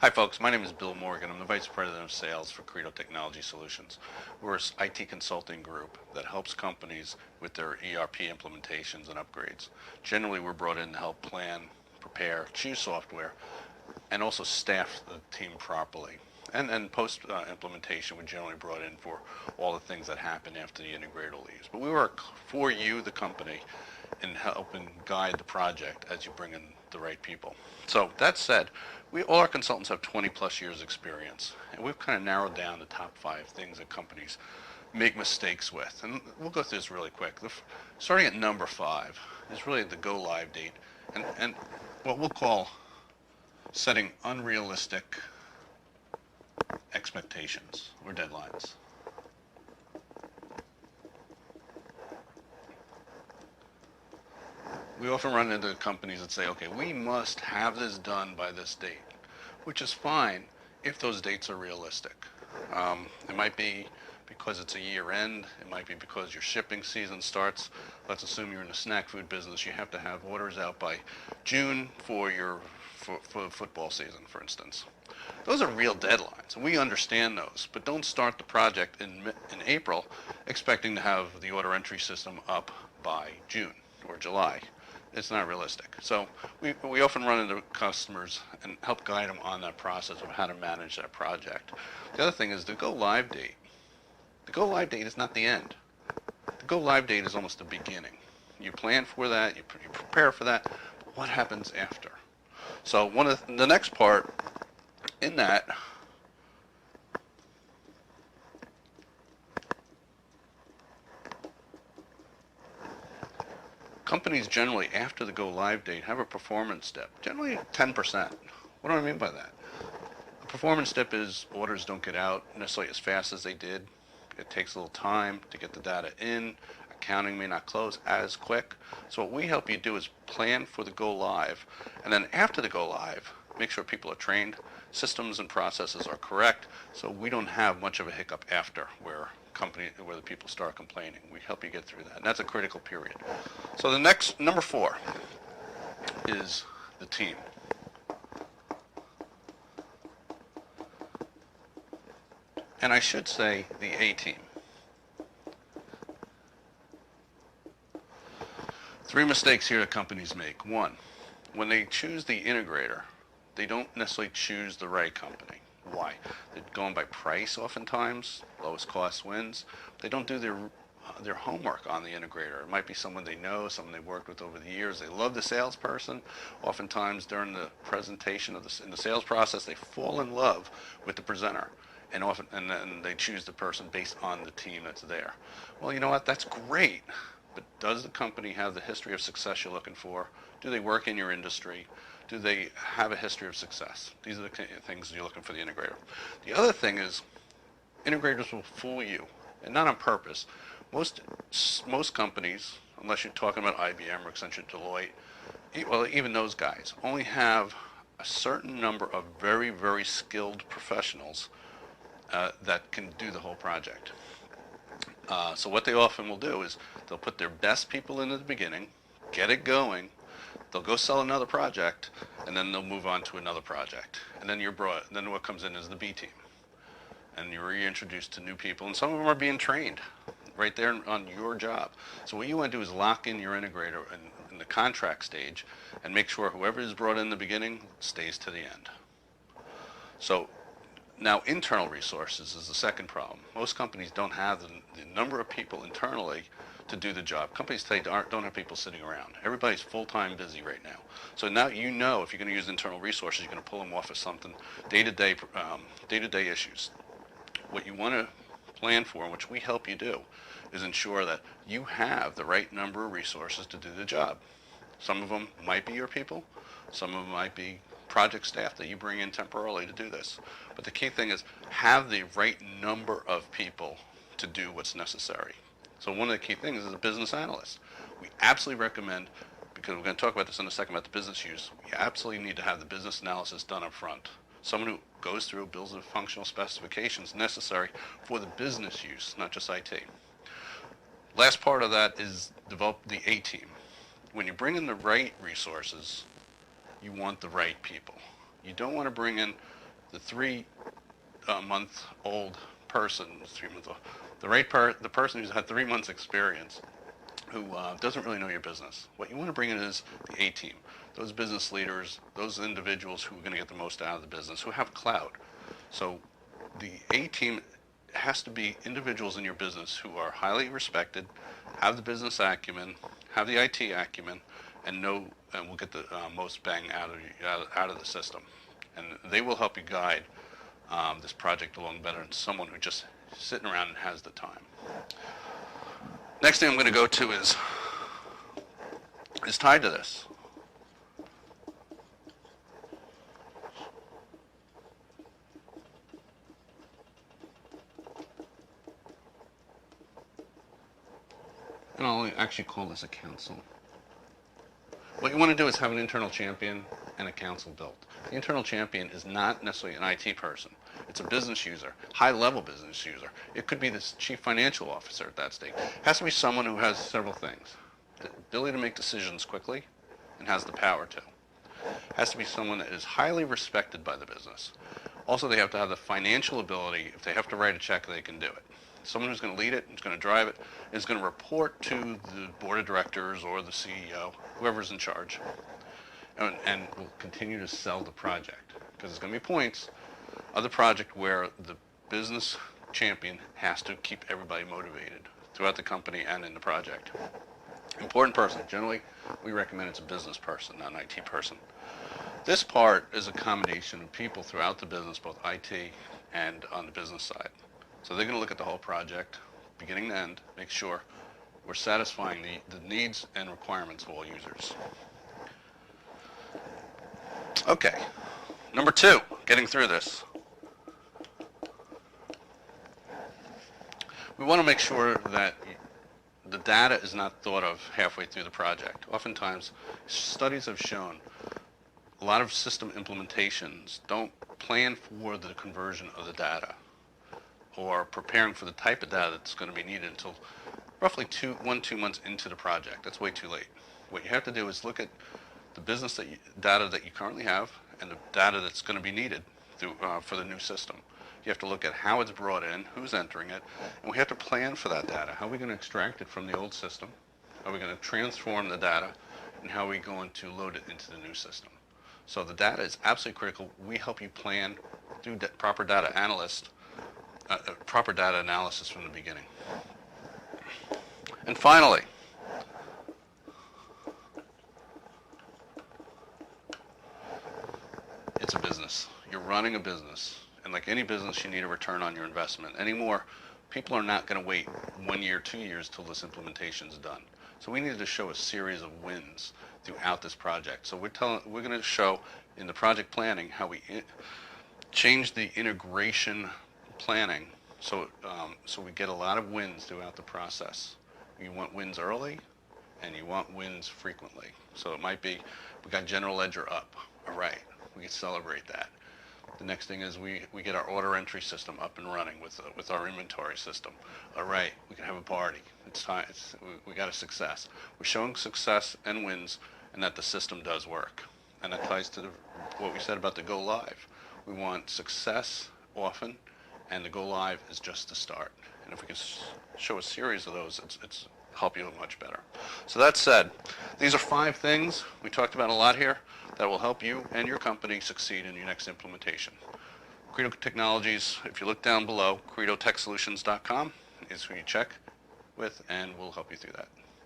Hi folks, my name is Bill Morgan. I'm the Vice President of Sales for Credo Technology Solutions. We're an IT consulting group that helps companies with their ERP implementations and upgrades. Generally, we're brought in to help plan, prepare, choose software, and also staff the team properly. And post implementation, we're generally brought in for all the things that happen after the integrator leaves. But we work for you, the company, and help and guide the project as you bring in the right people. So that said, all our consultants have 20 plus years experience, and we've kind of narrowed down the top 5 things that companies make mistakes with. And we'll go through this really quick. Starting at number 5 is really the go live date, and what we'll call setting unrealistic expectations or deadlines. We often run into companies that say, okay, we must have this done by this date, which is fine if those dates are realistic. It might be because it's a year end. It might be because your shipping season starts. Let's assume you're in the snack food business. You have to have orders out by June for the football season, for instance. Those are real deadlines, and we understand those, but don't start the project in April expecting to have the order entry system up by June or July. It's not realistic. So we often run into customers and help guide them on that process of how to manage that project. The other thing is the go live date. The go live date is not the end. The go live date is almost the beginning. You plan for that, you prepare for that, but what happens after? So the next part in that companies generally, after the go live date, have a performance step, generally 10%. What do I mean by that? A performance step is orders don't get out necessarily as fast as they did. It takes a little time to get the data in. Accounting may not close as quick. So what we help you do is plan for the go live, and then after the go live, make sure people are trained, systems and processes are correct, so we don't have much of a hiccup after where the people start complaining. We help you get through that, and that's a critical period. So the next, number 4, is the team. And I should say the A team. 3 mistakes here that companies make. 1, when they choose the integrator, they don't necessarily choose the right company. Why? They're going by price oftentimes. Lowest cost wins. They don't do their homework on the integrator. It might be someone they know, someone they worked with over the years. They love the salesperson. Oftentimes during the presentation in the sales process, they fall in love with the presenter. And then they choose the person based on the team that's there. Well, you know what? That's great. But does the company have the history of success you're looking for? Do they work in your industry? Do they have a history of success? These are the things you're looking for the integrator. The other thing is integrators will fool you, and not on purpose. Most companies, unless you're talking about IBM or Accenture, Deloitte, well, even those guys only have a certain number of very, very skilled professionals that can do the whole project. So what they often will do is they'll put their best people in at the beginning, get it going, they'll go sell another project, and then they'll move on to another project. And then then what comes in is the B team. And you're reintroduced to new people, and some of them are being trained right there on your job. So what you want to do is lock in your integrator in the contract stage and make sure whoever is brought in the beginning stays to the end. So now internal resources is the second problem. Most companies don't have the number of people internally to do the job. Companies today don't have people sitting around. Everybody's full-time busy right now. So now you know if you're going to use internal resources, you're going to pull them off of something day-to-day issues. What you want to plan for, which we help you do, is ensure that you have the right number of resources to do the job. Some of them might be your people. Some of them might be project staff that you bring in temporarily to do this. But the key thing is have the right number of people to do what's necessary. So one of the key things is a business analyst. We absolutely recommend, because we're going to talk about this in a second about the business use, we absolutely need to have the business analysis done up front. Someone who goes through, builds the functional specifications necessary for the business use, not just IT. Last part of that is develop the A team. When you bring in the right resources, you want the right people. You don't want to bring in the 3 month old person, 3 months old, the person who's had 3 months experience, who doesn't really know your business. What you want to bring in is the A team, those business leaders, those individuals who are going to get the most out of the business, who have clout. So the A team has to be individuals in your business who are highly respected, have the business acumen, have the IT acumen, and know and will get the most bang out of the system. And they will help you guide this project along better than someone who just sitting around and has the time. Next thing I'm going to go to is tied to this. And I'll actually call this a council. What you want to do is have an internal champion and a council built. The internal champion is not necessarily an IT person. It's a business user, high-level business user. It could be this chief financial officer at that stage. It has to be someone who has several things. The ability to make decisions quickly and has the power to. It has to be someone that is highly respected by the business. Also, they have to have the financial ability. If they have to write a check, they can do it. Someone who's going to lead it, who's going to drive it, is going to report to the board of directors or the CEO, whoever's in charge, and will continue to sell the project. Because there's going to be points of the project where the business champion has to keep everybody motivated throughout the company and in the project. Important person. Generally, we recommend it's a business person, not an IT person. This part is a combination of people throughout the business, both IT and on the business side. So they're going to look at the whole project, beginning to end, make sure we're satisfying the needs and requirements of all users. Okay, number 2, getting through this. We want to make sure that the data is not thought of halfway through the project. Oftentimes, studies have shown a lot of system implementations don't plan for the conversion of the data or preparing for the type of data that's going to be needed until roughly 2 months into the project. That's way too late. What you have to do is look at the business data that you currently have and the data that's going to be needed for the new system. You have to look at how it's brought in, who's entering it, and we have to plan for that data. How are we going to extract it from the old system? How are we going to transform the data? And how are we going to load it into the new system? So the data is absolutely critical. We help you plan through proper data analysis from the beginning. And finally, it's a business. You're running a business. And like any business, you need a return on your investment. Anymore, people are not going to wait 1 year, 2 years till this implementation is done. So we needed to show a series of wins throughout this project. So we're going to show in the project planning how we change the integration planning so we get a lot of wins throughout the process. You want wins early and you want wins frequently. So it might be we got general ledger up. All right, we can celebrate that. The next thing is we get our order entry system up and running with our inventory system. All right, we can have a party. It's time. We got a success. We're showing success and wins, and that the system does work. And that ties to what we said about the go live. We want success often, and the go live is just the start. And if we can show a series of those, it's help you much better. So that said, these are 5 things we talked about a lot here that will help you and your company succeed in your next implementation. Credo Technologies, if you look down below, credotechsolutions.com is who you check with, and we'll help you through that.